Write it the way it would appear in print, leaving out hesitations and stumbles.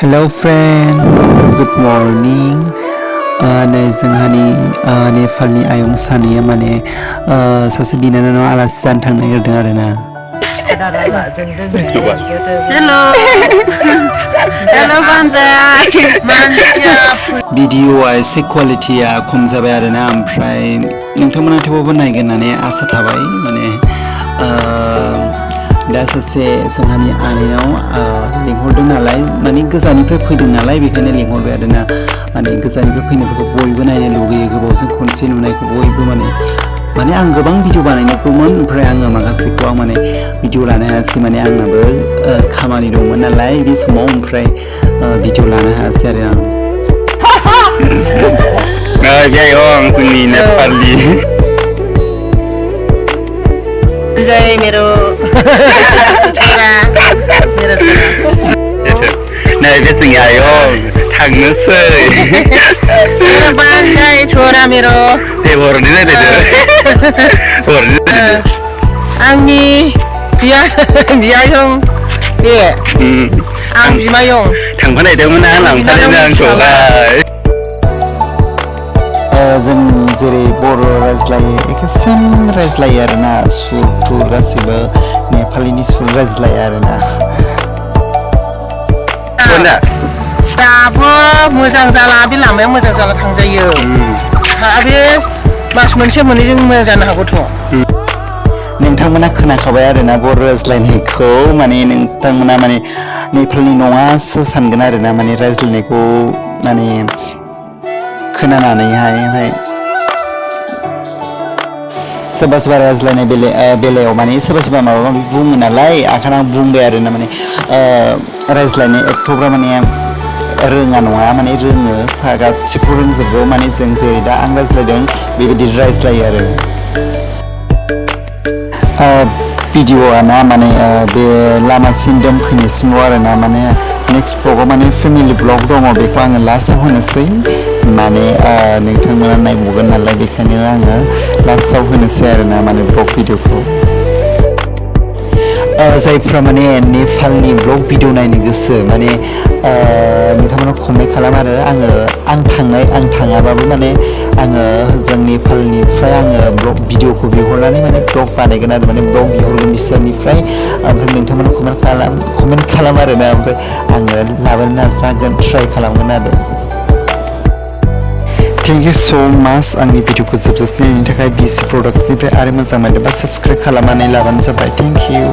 Hello friend, good morning. नै जोंहानि नेपालनि आयं सानैया माने सासे बिनानाव आलासि जानो थांनो नागिरदों आरोना। Hello Banjay. भिडिअ'आ एसे क्वालिटिया खम जाबाय आरोना ओमफ्राय नोंथांमोना थेवबो नायगोन होननानै आसा थाबाय माने दा सासे जोंहानि आनैनाव लिंहरदों नालाय माने गोजाननिफ्राय फैदों नालाय बेखायनो लिंहरबाय आरोना माने गोजाननिफ्राय फैनायफोरखौ बयबो नायनो लुगैयो गोबावजों खनसे नुनायखौ बयबो माने आं गोबां भिडिअ बानायनायखौमोन ओमफ्राय आङो माखासेखौ आं माने भिडिअ लानो हायासै माने आंनाबो खामानि दंमोन नालाय बे समाव ओमफ्राय भिडिअ लानो हायासै आरो आं जोंनि नेपालि Banjay मेरो छोरा नै बे जोंनि आयं थांनोसै Banjay छोरा मेरो दे बर'नि रायलायदो बर'नि रायलायदो आंनि बियायं बे आं बिमायं थांफानायदोंमोन आं लांफादोंमोन आंखौहाय जों जेरै बर' रायज्लायो एखे सेम रायज्लायो आरोना सुर थुर गासैबो नेपालिनि सुर रायज्लायो आरोना दाबो मोजां जाला बे लामाया मोजां जाला थांजायो बे मास मोनसे मोननैजों मोजां जानो हागौथ' नोंथांमोना खोनाखाबाय आरोना बर' रायज्लायनायखौ माने नोंथांमोना माने नेपालनि नङासो सानगोन आरोना माने रायज्लायनायखौ माने खोनानानैहाय सोरबा सोरबा रायज्लायनाय बेलायाव माने सोरबा माबा माबि बुङो नालाय आखायनो आं बुंबाय आरोना माने रायज्लायनाय एथ'ग्रा माने रोङा नङा माने रोङो गासिखौबो रोंजोबगौ माने जों जेरै दा आं रायज्लायदों बेबायदि रायज्लायो आरो भिडिअ'आ ना माने बे लामासिम दोनफैनायसिमाव आरोना माने नेक्स्ट ब्लगाव माने फेमिलि ब्लग दङ बेखौ आङो लास्टआव होनोसै माने नोंथांमोना नायबावगोन नालाय बेखायनो आङो लास्टआव होनोसै आरोना माने ब्लग भिडिअ'खौ जायफ्रा माने नेपालनि ब्लग भिडिअ नायनो गोसो माने नोंथांमोना कमेन्ट खालाम आरो आं थाङाबाबो माने आङो जों नेपालनिफ्राय आङो ब्लग भिडिअ'खौ बिहरनानै माने ब्लग बानायगोन आरो माने ब्लग बिहरगोन बिसोरनिफ्राय ओमफ्राय नोंथांमोना कमेन्ट खालाम आरोना ओमफ्राय आङो लाबोनो नाजागोन ट्राइ खालामगोन आरो थेंक इउ स' माच आंनि भिडिअ'खौ जोबजासिम नायनायनि थाखाय बिसि प्रडाक्ट्सनिफ्राय आरो मोजां मोनोबा साबस्क्राइब खालामनानै लाबानो जाबाय थेंक इउ